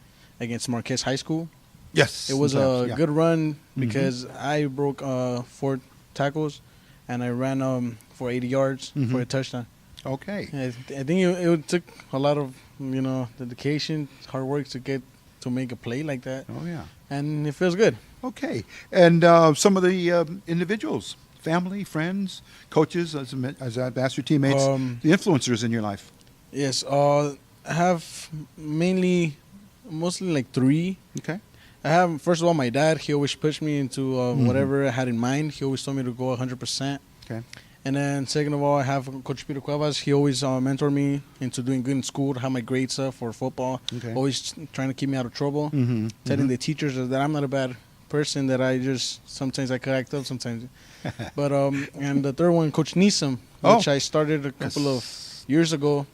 S6: against Marquez High School.
S1: Yes.
S6: It was
S1: sometimes,
S6: a
S1: yeah.
S6: good run because I broke 4 tackles, and I ran for 80 yards for a touchdown.
S1: Okay.
S6: I think it took a lot of dedication, hard work to make a play like that,
S1: Oh, yeah.
S6: and it feels good.
S1: Okay. And some of the individuals, family, friends, coaches, as I've asked your teammates, the influencers in your life.
S6: Yes, I have mostly like 3.
S1: Okay.
S6: I have, first of all, my dad. He always pushed me into whatever I had in mind. He always told me to go 100%.
S1: Okay.
S6: And then second of all, I have Coach Cuevas. He always mentored me into doing good in school, to have my grades up for football.
S1: Okay.
S6: Always trying to keep me out of trouble.
S1: Mm-hmm.
S6: Telling the teachers that I'm not a bad person, that I just, sometimes I could act up sometimes. But, and the third one, Coach Neeson, which I started a couple of years ago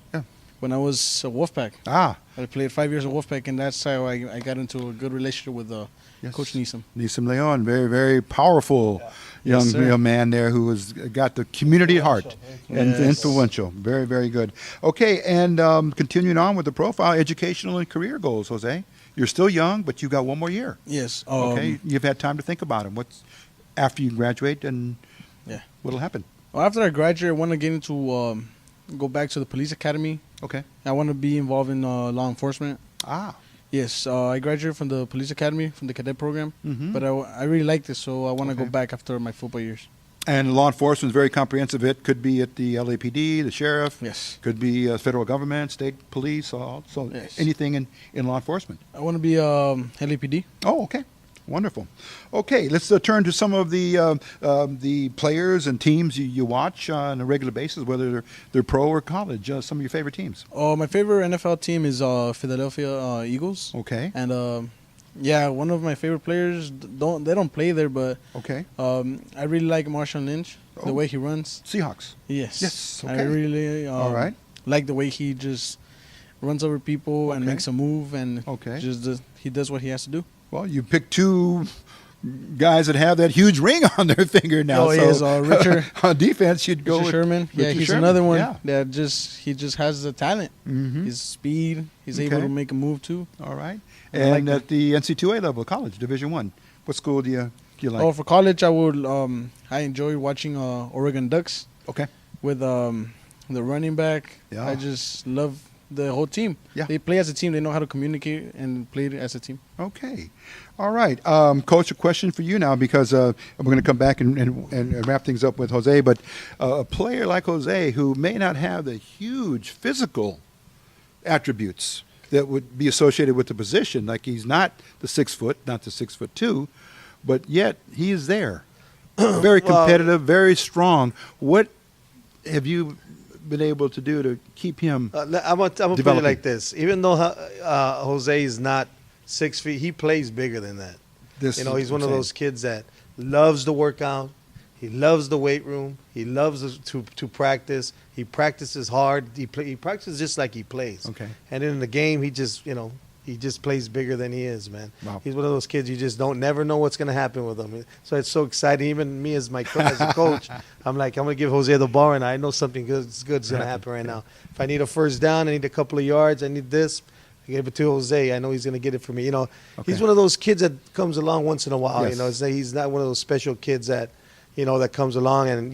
S6: when I was a Wolfpack. I played 5 years of Wolfpack, and that's how I got into a good relationship with Coach Neeson.
S1: Neeson Leon, very, very powerful young man there who has got the community at heart and influential. Very, very good. Okay, and continuing on with the profile, educational and career goals, Jose. You're still young, but you've got one more year.
S6: Yes.
S1: Okay, you've had time to think about them. What's after you graduate, and what'll happen?
S6: Well, after I graduate, I want to get into go back to the police academy.
S1: Okay.
S6: I want to be involved in law enforcement. Yes, I graduated from the police academy, from the cadet program, but I really like this, so I want to go back after my football years.
S1: And law enforcement is very comprehensive. It could be at the LAPD, the sheriff.
S6: Yes.
S1: Could be federal government, state police, so anything in law enforcement.
S6: I want to be LAPD.
S1: Oh, okay. Wonderful. Okay, let's turn to some of the players and teams you watch on a regular basis, whether they're pro or college. Some of your favorite teams.
S6: My favorite NFL team is Philadelphia Eagles.
S1: Okay.
S6: And one of my favorite players they don't play there, but
S1: okay.
S6: I really like Marshawn Lynch, the way he runs.
S1: Seahawks.
S6: Yes.
S1: Yes. Okay.
S6: I really
S1: all right.
S6: like the way he just runs over people and makes a move, and he does what he has to do.
S1: Well, you picked 2 guys that have that huge ring on their finger now.
S6: Richard.
S1: On defense, you'd go
S6: Richard
S1: with
S6: Sherman.
S1: Richard
S6: He's
S1: Sherman.
S6: another one
S1: Yeah.
S6: that he just has the talent. His speed. He's able to make a move too.
S1: All right. And at the NC2A level, college, Division I, what school do you like?
S6: Oh, for college, I enjoy watching Oregon Ducks.
S1: Okay.
S6: With the running back.
S1: Yeah.
S6: I just love the whole team.
S1: Yeah.
S6: They play as a team. They know how to communicate and play as a team.
S1: Okay. All right. Coach, a question for you now, because we're going to come back and wrap things up with Jose. But a player like Jose, who may not have the huge physical attributes that would be associated with the position, like he's not the 6 foot, not the 6'2", but yet he is there. Very competitive, very strong. What have you been able to do to keep him
S2: I'm gonna put it like this. Even though Jose is not 6 feet, he plays bigger than that. He's one of those kids that loves to work out. He loves the weight room. He loves to practice. He practices hard. He practices just like he plays.
S1: Okay.
S2: And in the game, he just plays bigger than he is, man. Wow. He's one of those kids you just never know what's going to happen with him. So it's so exciting. Even me as a coach, I'm like, I'm going to give Jose the ball, and I know something good's going to happen right now. If I need a first down, I need a couple of yards, I need this, I give it to Jose. I know he's going to get it for me. He's one of those kids that comes along once in a while.
S1: Yes.
S2: He's not one of those special kids that, that comes along and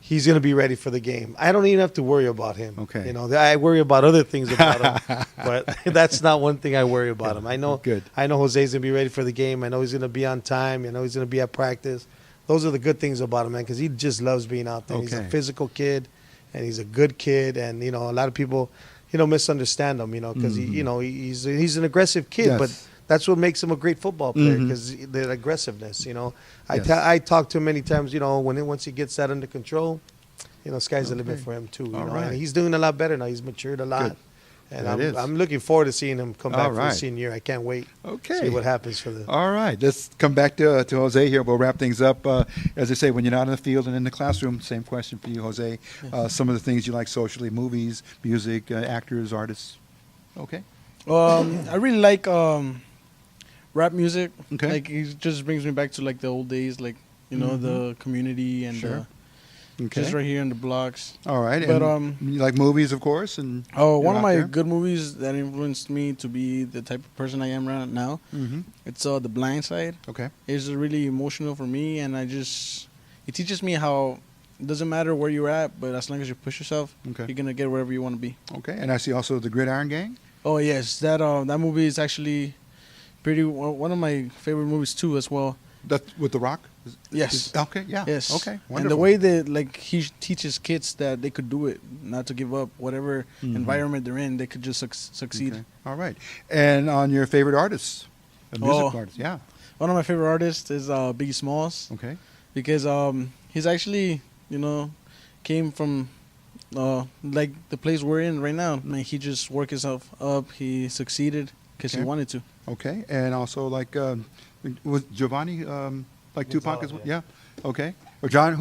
S2: he's going to be ready for the game. I don't even have to worry about him.
S1: Okay.
S2: I worry about other things about him, but that's not one thing I worry about him. I know Jose's going to be ready for the game. I know he's going to be on time. I know he's going to be at practice. Those are the good things about him, man, because he just loves being out there. Okay. He's a physical kid, and he's a good kid, and a lot of people, misunderstand him, because he's an aggressive kid, but that's what makes him a great football player, because the aggressiveness, I talk to him many times, once he gets that under control, sky's the limit for him too. And he's doing a lot better now. He's matured a lot. Good. And I'm looking forward to seeing him come back for the senior year. I can't wait to see what happens for the...
S1: All right. Let's come back to Jose here. We'll wrap things up. As I say, when you're not in the field and in the classroom, same question for you, Jose. Some of the things you like socially, movies, music, actors, artists. Okay.
S6: I really like rap music.
S1: Okay.
S6: Like, it just brings me back to, like, the old days, like, the community and
S1: Okay.
S6: just right here in the blocks.
S1: All right.
S6: But
S1: and you like movies, of course, and
S6: one of my
S1: there?
S6: good movies that influenced me to be the type of person I am right now.
S1: Mm-hmm.
S6: It's The Blind Side.
S1: Okay.
S6: It's really emotional for me, and it teaches me how it doesn't matter where you're at, but as long as you push yourself,
S1: Okay.
S6: you're gonna get wherever you want to be.
S1: Okay. And I see also the Gridiron Gang.
S6: Oh yes, that movie is actually one of my favorite movies too as well.
S1: That's with The Rock.
S6: Yes.
S1: Okay. Yeah.
S6: Yes.
S1: Okay. Wonderful.
S6: And the way that he teaches kids that they could do it, not to give up, whatever environment they're in, they could just succeed.
S1: Okay. All right. And on your favorite artists, a music
S6: Oh.
S1: artist. Yeah.
S6: One of my favorite artists is Biggie Smalls,
S1: Okay.
S6: because he's actually came from like the place we're in right now. Man, he just worked himself up. He succeeded because he
S1: Okay.
S6: wanted to.
S1: Okay. And also like was Giovanni like Tupac as well? Yeah. Okay. Or John,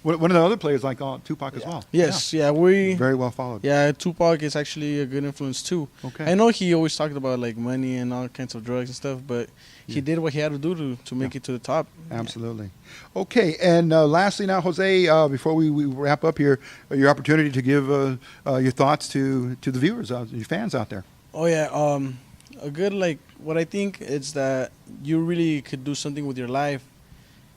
S1: one of the other players like Tupac as well.
S6: Yes,
S1: Yeah. Very well followed.
S6: Yeah, Tupac is actually a good influence too.
S1: Okay.
S6: I know he always talked about like money and all kinds of drugs and stuff, but he did what he had to do to make it to the top.
S1: Absolutely. Okay, and lastly now, Jose, before we wrap up here, your opportunity to give your thoughts to the viewers, your fans out there.
S6: Oh yeah, a good what I think is that you really could do something with your life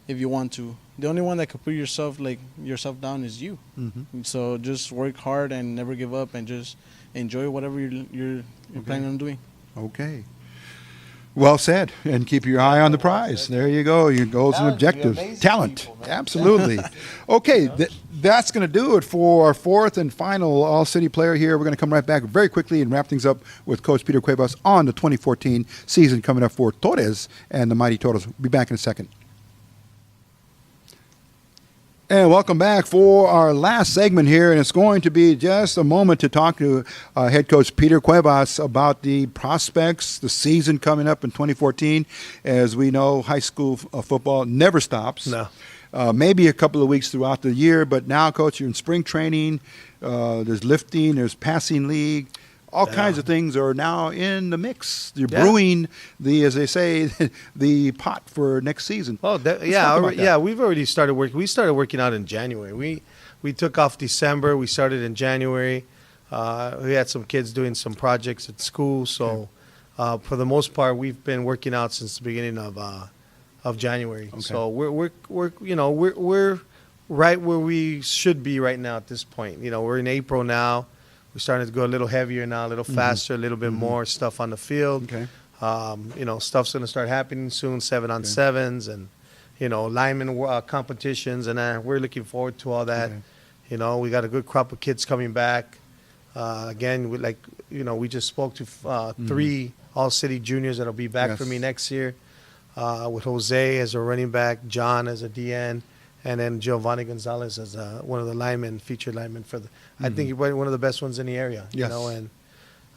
S6: if you want to. The only one that could put yourself down is you.
S1: Mm-hmm.
S6: So just work hard and never give up, and just enjoy whatever you're planning on doing.
S1: Okay. Well said, and keep your eye on the prize. There you go, your goals and objectives. Talent, absolutely. Okay, that's going to do it for our fourth and final All-City player here. We're going to come right back very quickly and wrap things up with Coach Peter Cuevas on the 2014 season coming up for Torres and the mighty Toros. We'll be back in a second. And welcome back for our last segment here, and it's going to be just a moment to talk to head coach Peter Cuevas about the prospects, the season coming up in 2014. As we know, high school football never stops.
S2: No.
S1: Maybe a couple of weeks throughout the year, but now, coach, you're in spring training. There's lifting, there's passing league. All kinds of things are now in the mix. You're brewing as they say, the pot for next season.
S2: Oh, we've already started working. We started working out in January. We took off December. We started in January. We had some kids doing some projects at school, so for the most part, we've been working out since the beginning of January. Okay. So we're right where we should be right now at this point. We're in April now. We're starting to go a little heavier now, a little faster, a little bit more stuff on the field.
S1: Okay.
S2: Stuff's going to start happening soon, 7-on-7s and, lineman competitions, and we're looking forward to all that. Okay. We got a good crop of kids coming back. Again, we just spoke to 3 All-City juniors that'll be back for me next year, with Jose as a running back, John as a DN, and then Giovanni Gonzalez as one of the featured linemen for the. I think he's one of the best ones in the area.
S1: Yes.
S2: And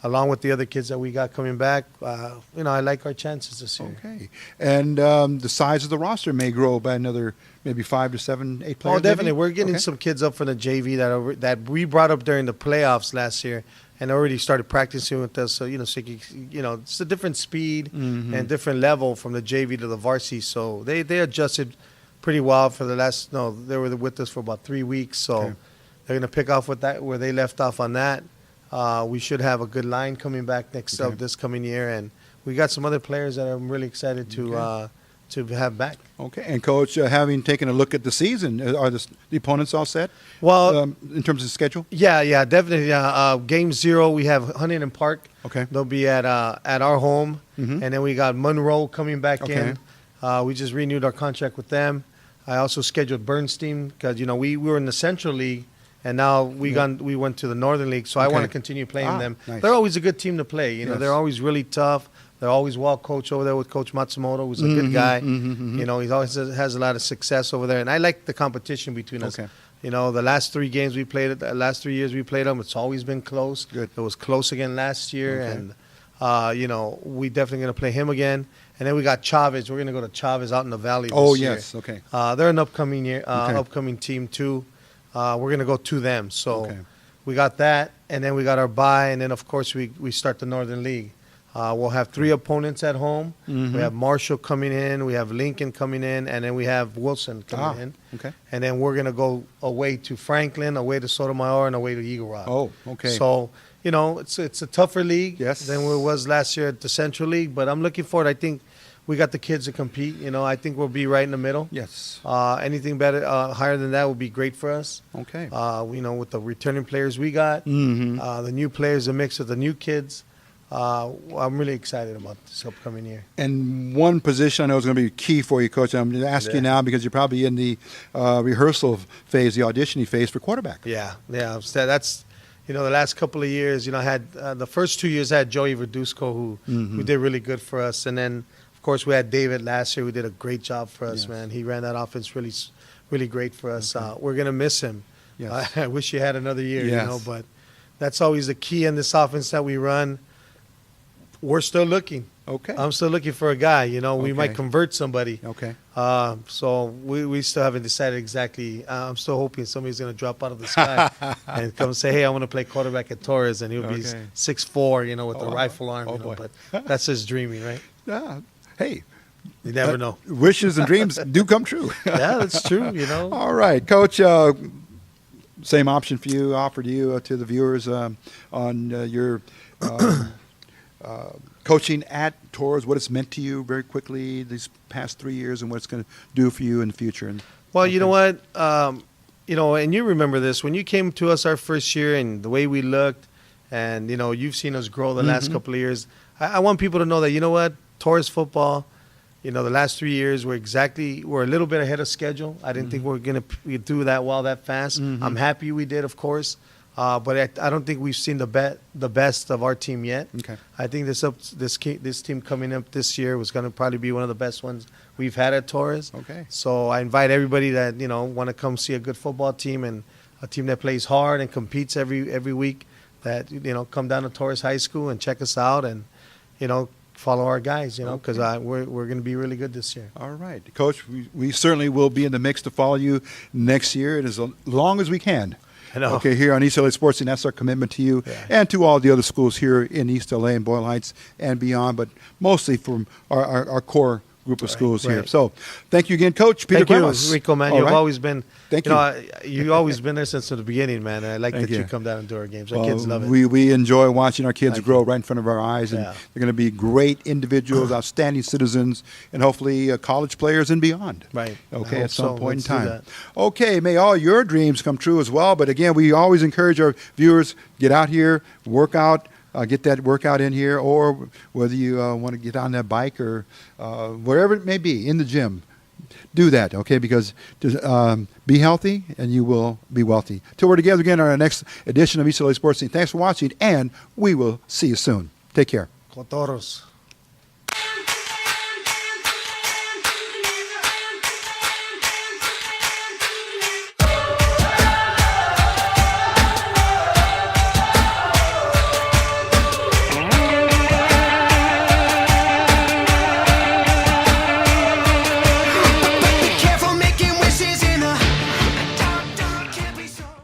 S2: along with the other kids that we got coming back, I like our chances this year.
S1: Okay. And the size of the roster may grow by another maybe 5 to 7, 8 players.
S2: Oh, definitely.
S1: Maybe?
S2: We're getting some kids up from the JV that we brought up during the playoffs last year and already started practicing with us. So, it's a different speed and different level from the JV to the varsity. So they adjusted pretty well for they were with us for about 3 weeks. So they're going to pick off with that where they left off on that. We should have a good line coming back this coming year, and we got some other players that I'm really excited to have back. Okay,
S1: and Coach, having taken a look at the season, are the opponents all set?
S2: Well,
S1: in terms of schedule.
S2: Yeah, definitely. Game 0, we have Huntington Park.
S1: Okay,
S2: they'll be at our home, and then we got Monroe coming back in. We just renewed our contract with them. I also scheduled Bernstein because we were in the Central League. And now we went to the Northern League, so I want to continue playing them.
S1: Nice.
S2: They're always a good team to play. They're always really tough. They're always well coached over there with Coach Matsumoto, who's a good guy. He always has a lot of success over there. And I like the competition between us. The last 3 games we played, the last 3 years we played them, it's always been close.
S1: Good.
S2: It was close again last year, and we definitely going to play him again. And then we got Chavez. We're going to go to Chavez out in the Valley this year.
S1: Okay.
S2: They're an upcoming team too. We're going to go to them. So we got that, and then we got our bye, and then, of course, we start the Northern League. We'll have 3 opponents at home.
S1: Mhm.
S2: We have Marshall coming in, we have Lincoln coming in, and then we have Wilson coming in.
S1: Okay.
S2: And then we're going to go away to Franklin, away to Sotomayor, and away to Eagle Rock.
S1: Oh, okay.
S2: So, it's a tougher league
S1: Yes.
S2: than it was last year at the Central League, but I'm looking forward. I think we got the kids to compete. I think we'll be right in the middle.
S1: Yes.
S2: Anything better, higher than that would be great for us.
S1: Okay.
S2: With the returning players we got,
S1: Mhm.
S2: the new players, a mix of the new kids. I'm really excited about this upcoming year.
S1: And one position I know is going to be key for you, Coach. I'm going to ask you now because you're probably in the rehearsal phase, the auditioning phase for quarterback.
S2: Yeah. So that's, the last couple of years, I had the first 2 years I had Joey Verduzco who did really good for us. And then, of course, we had David last year who did a great job for us,
S1: Yes.
S2: man. He ran that offense really, really great for us. We're going to miss him.
S1: Yes.
S2: I wish he had another year,
S1: Yes.
S2: but that's always the key in this offense that we run. We're still looking.
S1: Okay.
S2: I'm still looking for a guy. We might
S1: Okay.
S2: convert somebody.
S1: Okay.
S2: So we still haven't decided exactly. I'm still hoping somebody's going to drop out of the sky and come say, hey, I want to play quarterback at Torres, and he'll be
S1: Okay.
S2: 6'4", with a
S1: Oh,
S2: rifle arm.
S1: oh, boy.
S2: But that's just dreaming, right?
S1: Yeah. Hey,
S2: You never know.
S1: wishes and dreams do come true.
S2: Yeah, that's true.
S1: All right, Coach. Same option for you, offered you to the viewers on your coaching at Torres, what it's meant to you very quickly these past 3 years and what it's going to do for you in the future. And
S2: Well, you know what? And you remember this. When you came to us our first year and the way we looked, and, you've seen us grow the last couple of years, I want people to know that, what? Torres football, the last 3 years, we're a little bit ahead of schedule. I didn't think we were going to do that well that fast. I'm happy we did, of course. But I don't think we've seen the best of our team yet.
S1: Okay.
S2: I think this team coming up this year was going to probably be one of the best ones we've had at Torres.
S1: Okay.
S2: So I invite everybody that want to come see a good football team and a team that plays hard and competes every week. That come down to Torres High School and check us out and follow our guys. Because we're going to be really good this year.
S1: All right, Coach. We certainly will be in the mix to follow you next year, and as long as we can.
S2: I know.
S1: Okay, here on East L.A. Sports, and that's our commitment to you
S2: Yeah.
S1: and to all the other schools here in East L.A. and Boyle Heights and beyond, but mostly from our core group of schools here.
S2: right.
S1: So thank you again, Coach Peter
S2: Thank you,
S1: Cuevas.
S2: Rico, man.
S1: All
S2: You've
S1: right.
S2: always been.
S1: Thank
S2: You've always been there since the beginning, man. I like
S1: Thank
S2: that you
S1: you.
S2: come down and do our games. Our kids love it.
S1: We enjoy watching our kids
S2: Thank
S1: grow
S2: you.
S1: right in front of our eyes, and
S2: Yeah.
S1: they're going to be great individuals, outstanding citizens, and hopefully college players and beyond.
S2: Right.
S1: Okay,
S2: I
S1: at
S2: hope
S1: some
S2: so.
S1: point
S2: Let's
S1: in
S2: do
S1: time.
S2: that.
S1: Okay, may all your dreams come true as well. But again, we always encourage our viewers, get out here, work out, get that workout in here, or whether you want to get on that bike or wherever it may be, in the gym. Do that, okay? Because be healthy and you will be wealthy. Till we're together again on our next edition of East L.A. Sports Scene. Thanks for watching, and we will see you soon. Take care.
S2: Toros.